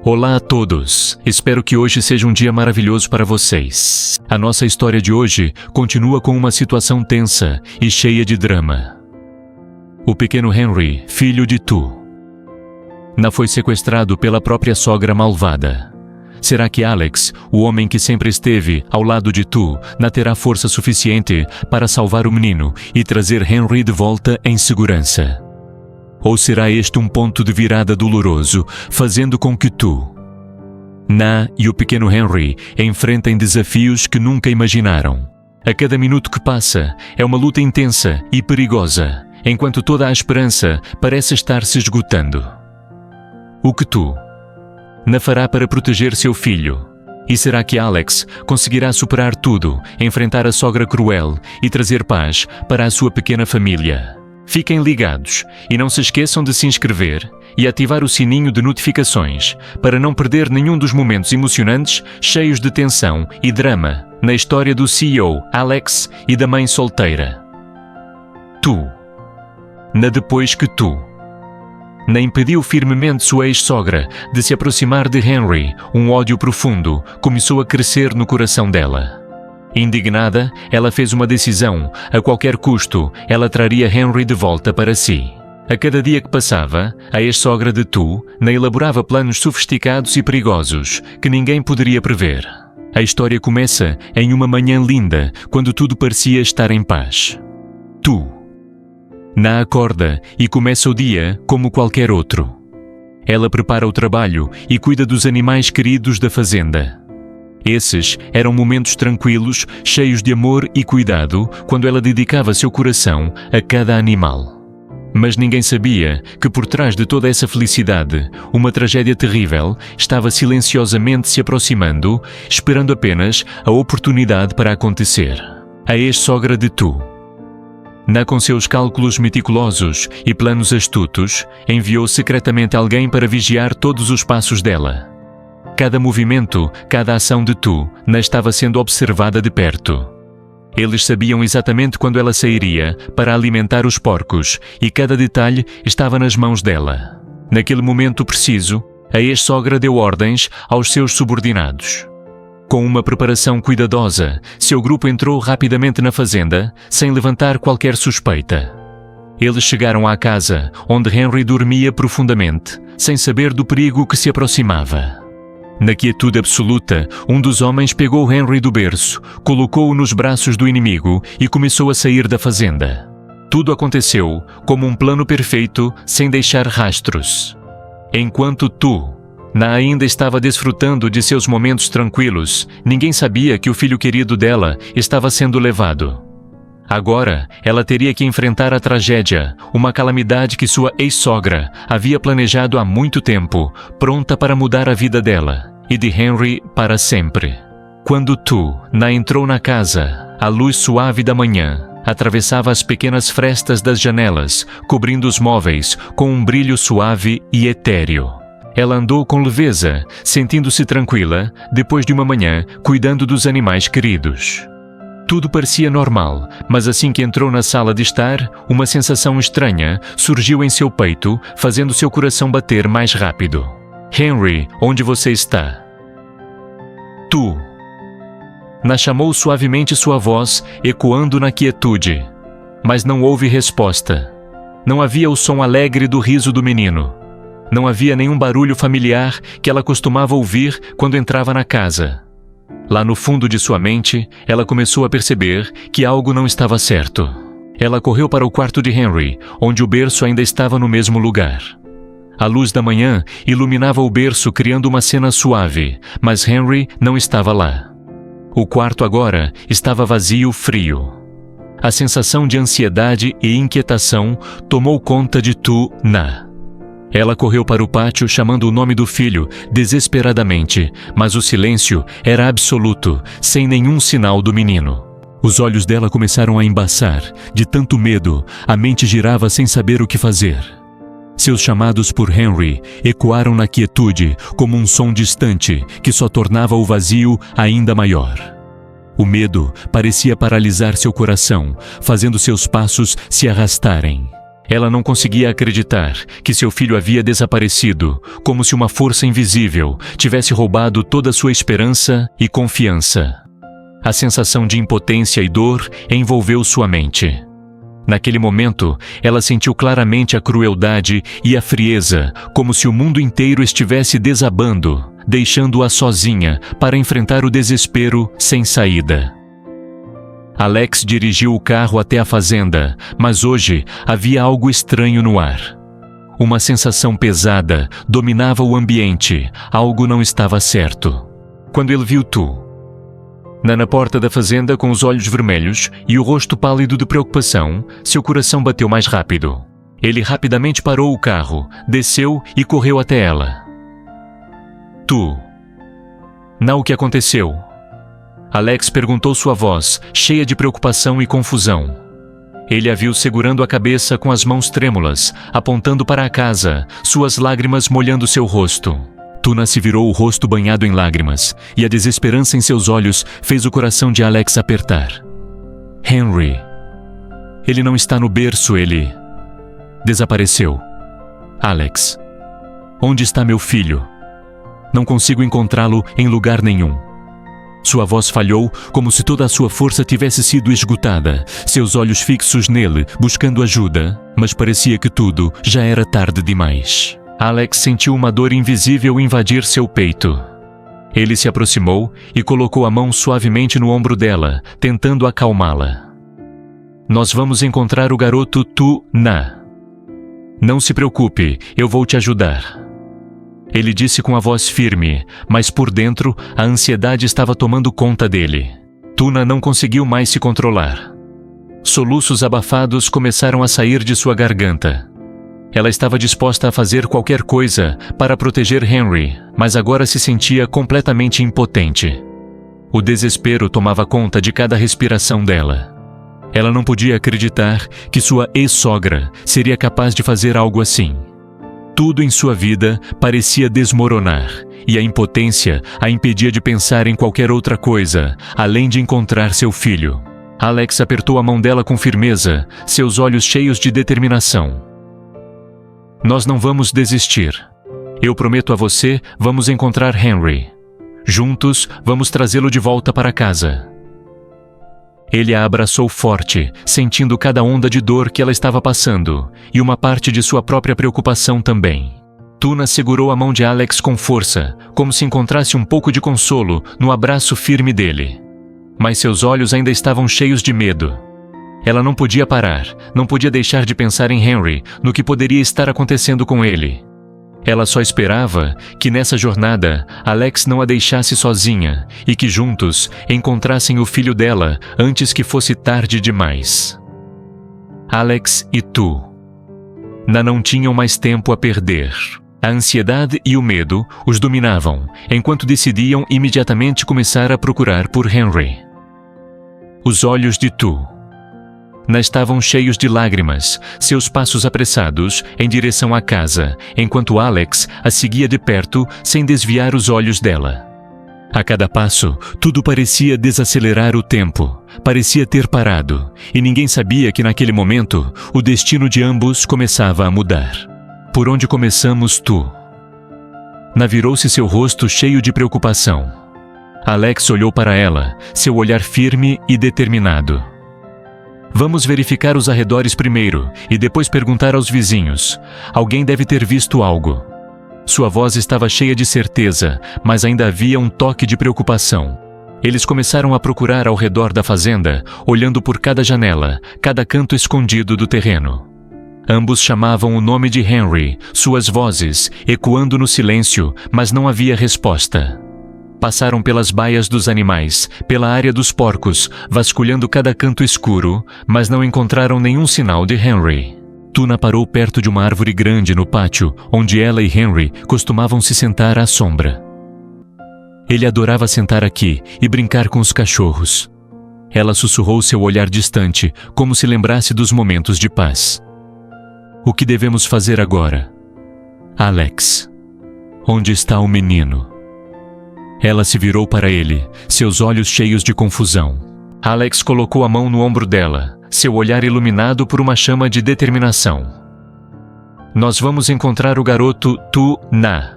Olá a todos! Espero que hoje seja um dia maravilhoso para vocês. A nossa história de hoje continua com uma situação tensa e cheia de drama. O pequeno Henry, filho de Tu, foi sequestrado pela própria sogra malvada. Será que Alex, o homem que sempre esteve ao lado de Tu, terá força suficiente para salvar o menino e trazer Henry de volta em segurança? Ou será este um ponto de virada doloroso, fazendo com que Tu, e o pequeno Henry enfrentem desafios que nunca imaginaram? A cada minuto que passa é uma luta intensa e perigosa, enquanto toda a esperança parece estar se esgotando. O que Tu fará para proteger seu filho? E será que Alex conseguirá superar tudo, enfrentar a sogra cruel e trazer paz para a sua pequena família? Fiquem ligados e não se esqueçam de se inscrever e ativar o sininho de notificações para não perder nenhum dos momentos emocionantes, cheios de tensão e drama na história do CEO Alex e da mãe solteira. Tu, depois que Tu impediu firmemente sua ex-sogra de se aproximar de Henry, um ódio profundo começou a crescer no coração dela. Indignada, ela fez uma decisão. A qualquer custo, ela traria Henry de volta para si. A cada dia que passava, a ex-sogra de Tu elaborava planos sofisticados e perigosos que ninguém poderia prever. A história começa em uma manhã linda, quando tudo parecia estar em paz. Tu acorda e começa o dia como qualquer outro. Ela prepara o trabalho e cuida dos animais queridos da fazenda. Esses eram momentos tranquilos, cheios de amor e cuidado, quando ela dedicava seu coração a cada animal. Mas ninguém sabia que por trás de toda essa felicidade, uma tragédia terrível estava silenciosamente se aproximando, esperando apenas a oportunidade para acontecer. A ex-sogra de Tu, com seus cálculos meticulosos e planos astutos, enviou secretamente alguém para vigiar todos os passos dela. Cada movimento, cada ação de Tu estava sendo observada de perto. Eles sabiam exatamente quando ela sairia para alimentar os porcos e cada detalhe estava nas mãos dela. Naquele momento preciso, a ex-sogra deu ordens aos seus subordinados. Com uma preparação cuidadosa, seu grupo entrou rapidamente na fazenda, sem levantar qualquer suspeita. Eles chegaram à casa, onde Henry dormia profundamente, sem saber do perigo que se aproximava. Na quietude absoluta, um dos homens pegou Henry do berço, colocou-o nos braços do inimigo e começou a sair da fazenda. Tudo aconteceu como um plano perfeito, sem deixar rastros. Enquanto Tu ainda estava desfrutando de seus momentos tranquilos, ninguém sabia que o filho querido dela estava sendo levado. Agora, ela teria que enfrentar a tragédia, uma calamidade que sua ex-sogra havia planejado há muito tempo, pronta para mudar a vida dela e de Henry para sempre. Quando Tu entrou na casa, a luz suave da manhã atravessava as pequenas frestas das janelas, cobrindo os móveis com um brilho suave e etéreo. Ela andou com leveza, sentindo-se tranquila, depois de uma manhã cuidando dos animais queridos. Tudo parecia normal, mas assim que entrou na sala de estar, uma sensação estranha surgiu em seu peito, fazendo seu coração bater mais rápido. Henry, onde você está? Tu chamou suavemente sua voz, ecoando na quietude. Mas não houve resposta. Não havia o som alegre do riso do menino. Não havia nenhum barulho familiar que ela costumava ouvir quando entrava na casa. Lá no fundo de sua mente, ela começou a perceber que algo não estava certo. Ela correu para o quarto de Henry, onde o berço ainda estava no mesmo lugar. A luz da manhã iluminava o berço, criando uma cena suave, mas Henry não estava lá. O quarto agora estava vazio, frio. A sensação de ansiedade e inquietação tomou conta de Tu. Ela correu para o pátio chamando o nome do filho desesperadamente, mas o silêncio era absoluto, sem nenhum sinal do menino. Os olhos dela começaram a embaçar. De tanto medo, a mente girava sem saber o que fazer. Seus chamados por Henry ecoaram na quietude como um som distante que só tornava o vazio ainda maior. O medo parecia paralisar seu coração, fazendo seus passos se arrastarem. Ela não conseguia acreditar que seu filho havia desaparecido, como se uma força invisível tivesse roubado toda sua esperança e confiança. A sensação de impotência e dor envolveu sua mente. Naquele momento, ela sentiu claramente a crueldade e a frieza, como se o mundo inteiro estivesse desabando, deixando-a sozinha para enfrentar o desespero sem saída. Alex dirigiu o carro até a fazenda, mas hoje havia algo estranho no ar. Uma sensação pesada dominava o ambiente, algo não estava certo. Quando ele viu Tu na porta da fazenda com os olhos vermelhos e o rosto pálido de preocupação, seu coração bateu mais rápido. Ele rapidamente parou o carro, desceu e correu até ela. Tu. Não, o que aconteceu? Alex perguntou sua voz, cheia de preocupação e confusão. Ele a viu segurando a cabeça com as mãos trêmulas, apontando para a casa, suas lágrimas molhando seu rosto. Tuna se virou o rosto banhado em lágrimas, e a desesperança em seus olhos fez o coração de Alex apertar. Henry. Ele não está no berço, ele desapareceu. Alex. Onde está meu filho? Não consigo encontrá-lo em lugar nenhum. Sua voz falhou como se toda a sua força tivesse sido esgotada, seus olhos fixos nele, buscando ajuda, mas parecia que tudo já era tarde demais. Alex sentiu uma dor invisível invadir seu peito. Ele se aproximou e colocou a mão suavemente no ombro dela, tentando acalmá-la. Nós vamos encontrar o garoto Tu-na. Não se preocupe, eu vou te ajudar. Ele disse com a voz firme, mas por dentro a ansiedade estava tomando conta dele. Tuna não conseguiu mais se controlar. Soluços abafados começaram a sair de sua garganta. Ela estava disposta a fazer qualquer coisa para proteger Henry, mas agora se sentia completamente impotente. O desespero tomava conta de cada respiração dela. Ela não podia acreditar que sua ex-sogra seria capaz de fazer algo assim. Tudo em sua vida parecia desmoronar, e a impotência a impedia de pensar em qualquer outra coisa, além de encontrar seu filho. Alex apertou a mão dela com firmeza, seus olhos cheios de determinação. Nós não vamos desistir. Eu prometo a você, vamos encontrar Henry. Juntos, vamos trazê-lo de volta para casa. Ele a abraçou forte, sentindo cada onda de dor que ela estava passando, e uma parte de sua própria preocupação também. Tuna segurou a mão de Alex com força, como se encontrasse um pouco de consolo no abraço firme dele. Mas seus olhos ainda estavam cheios de medo. Ela não podia parar, não podia deixar de pensar em Henry, no que poderia estar acontecendo com ele. Ela só esperava que nessa jornada Alex não a deixasse sozinha e que juntos encontrassem o filho dela antes que fosse tarde demais. Alex e Tu-na não tinham mais tempo a perder. A ansiedade e o medo os dominavam, enquanto decidiam imediatamente começar a procurar por Henry. Os olhos de Tu-na estavam cheios de lágrimas, seus passos apressados em direção à casa, enquanto Alex a seguia de perto sem desviar os olhos dela. A cada passo, tudo parecia desacelerar o tempo, parecia ter parado, e ninguém sabia que naquele momento o destino de ambos começava a mudar. Por onde começamos, Tu-na virou-se seu rosto cheio de preocupação. Alex olhou para ela, seu olhar firme e determinado. Vamos verificar os arredores primeiro e depois perguntar aos vizinhos. Alguém deve ter visto algo. Sua voz estava cheia de certeza, mas ainda havia um toque de preocupação. Eles começaram a procurar ao redor da fazenda, olhando por cada janela, cada canto escondido do terreno. Ambos chamavam o nome de Henry, suas vozes ecoando no silêncio, mas não havia resposta. Passaram pelas baias dos animais, pela área dos porcos, vasculhando cada canto escuro, mas não encontraram nenhum sinal de Henry. Tuna parou perto de uma árvore grande no pátio, onde ela e Henry costumavam se sentar à sombra. Ele adorava sentar aqui e brincar com os cachorros. Ela sussurrou seu olhar distante, como se lembrasse dos momentos de paz. O que devemos fazer agora? Alex. Onde está o menino? Ela se virou para ele, seus olhos cheios de confusão. Alex colocou a mão no ombro dela, seu olhar iluminado por uma chama de determinação. Nós vamos encontrar o garoto Tu-Na.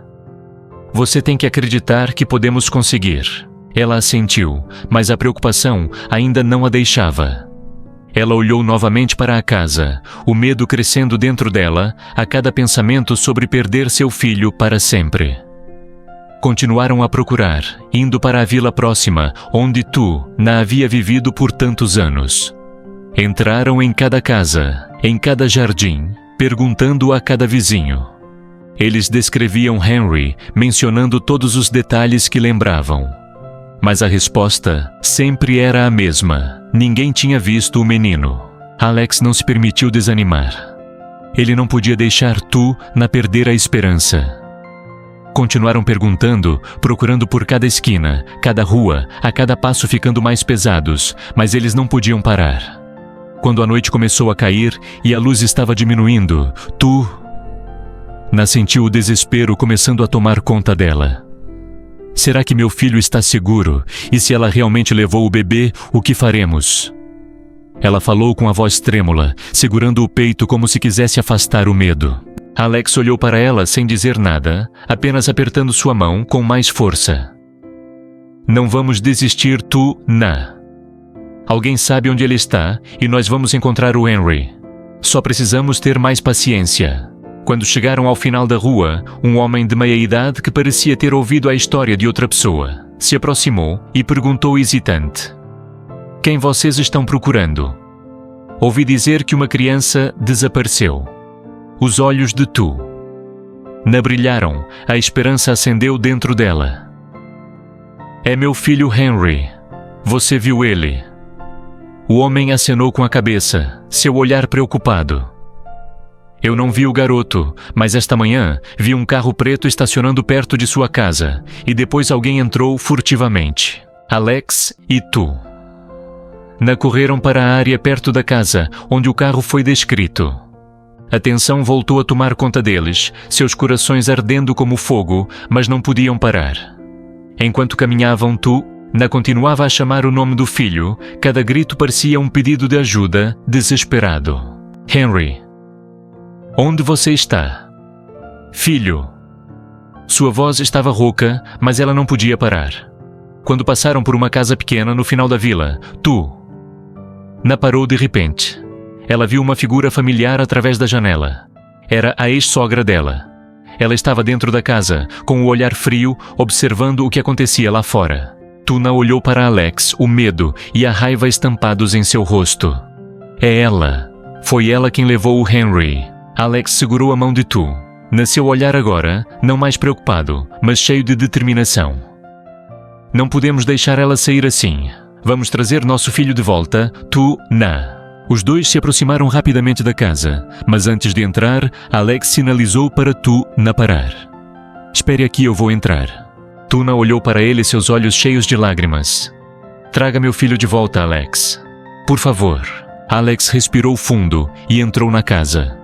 Você tem que acreditar que podemos conseguir. Ela assentiu, mas a preocupação ainda não a deixava. Ela olhou novamente para a casa, o medo crescendo dentro dela a cada pensamento sobre perder seu filho para sempre. Continuaram a procurar, indo para a vila próxima, onde Tu-Na havia vivido por tantos anos. Entraram em cada casa, em cada jardim, perguntando a cada vizinho. Eles descreviam Henry, mencionando todos os detalhes que lembravam. Mas a resposta sempre era a mesma. Ninguém tinha visto o menino. Alex não se permitiu desanimar. Ele não podia deixar Tu-Na perder a esperança. Continuaram perguntando, procurando por cada esquina, cada rua, a cada passo ficando mais pesados, mas eles não podiam parar. Quando a noite começou a cair e a luz estava diminuindo, Tu-Na sentiu o desespero começando a tomar conta dela. Será que meu filho está seguro? E se ela realmente levou o bebê, o que faremos? Ela falou com a voz trêmula, segurando o peito como se quisesse afastar o medo. Alex olhou para ela sem dizer nada, apenas apertando sua mão com mais força. Não vamos desistir, Tu-Na. Alguém sabe onde ele está e nós vamos encontrar o Henry. Só precisamos ter mais paciência. Quando chegaram ao final da rua, um homem de meia-idade que parecia ter ouvido a história de outra pessoa se aproximou e perguntou hesitante: Quem vocês estão procurando? Ouvi dizer que uma criança desapareceu. Os olhos de Tu-Na brilharam, a esperança acendeu dentro dela. É meu filho Henry. Você viu ele? O homem acenou com a cabeça, seu olhar preocupado. Eu não vi o garoto, mas esta manhã vi um carro preto estacionando perto de sua casa e depois alguém entrou furtivamente. Alex e Tu-Na correram para a área perto da casa onde o carro foi descrito. A tensão voltou a tomar conta deles, seus corações ardendo como fogo, mas não podiam parar. Enquanto caminhavam, Tu-Na continuava a chamar o nome do filho, cada grito parecia um pedido de ajuda, desesperado. Henry. Onde você está? Filho. Sua voz estava rouca, mas ela não podia parar. Quando passaram por uma casa pequena no final da vila, Tu-Na parou de repente. Ela viu uma figura familiar através da janela. Era a ex-sogra dela. Ela estava dentro da casa, com o olhar frio, observando o que acontecia lá fora. Tu-Na olhou para Alex, o medo e a raiva estampados em seu rosto. É ela. Foi ela quem levou o Henry. Alex segurou a mão de Tu-Na, seu olhar agora, não mais preocupado, mas cheio de determinação. Não podemos deixar ela sair assim. Vamos trazer nosso filho de volta, Tu-Na. Os dois se aproximaram rapidamente da casa, mas antes de entrar, Alex sinalizou para Tu-Na parar. Espere aqui, eu vou entrar. Tu-Na olhou para ele, seus olhos cheios de lágrimas. Traga meu filho de volta, Alex. Por favor. Alex respirou fundo e entrou na casa.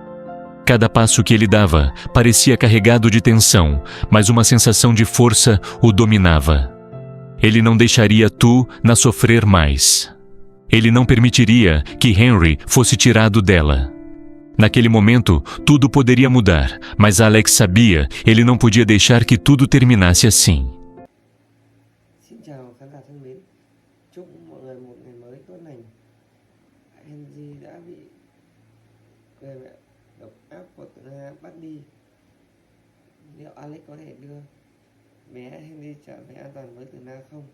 Cada passo que ele dava parecia carregado de tensão, mas uma sensação de força o dominava. Ele não deixaria Tu-Na sofrer mais. Ele não permitiria que Henry fosse tirado dela. Naquele momento, tudo poderia mudar, mas Alex sabia, ele não podia deixar que tudo terminasse assim. Xin chào khán giả thân mến, chúc mọi người một ngày mới tốt lành. Henry đã bị người mẹ độc ác của Tuna bắt đi. Liệu Alex có thể đưa bé Henry trở về an toàn với Tuna không?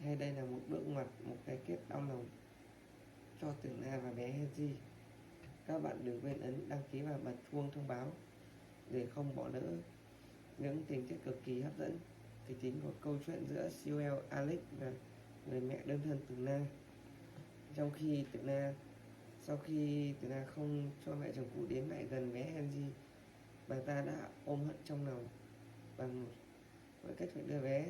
Hay đây là một bước ngoặt, một cái kết đau lòng cho Tuna và bé Henry? Các bạn đừng quên ấn đăng ký và bật chuông thông báo để không bỏ lỡ những tình tiết cực kỳ hấp dẫn, kịch tính của câu chuyện giữa siêu heo Alex và người mẹ đơn thân Tuna. Sau khi Tuna không cho mẹ chồng cũ đến lại gần bé Henry, bà ta đã ôm hận trong lòng bằng mọi cách phải đưa bé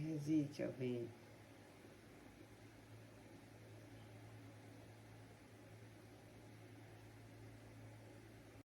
Henry trở về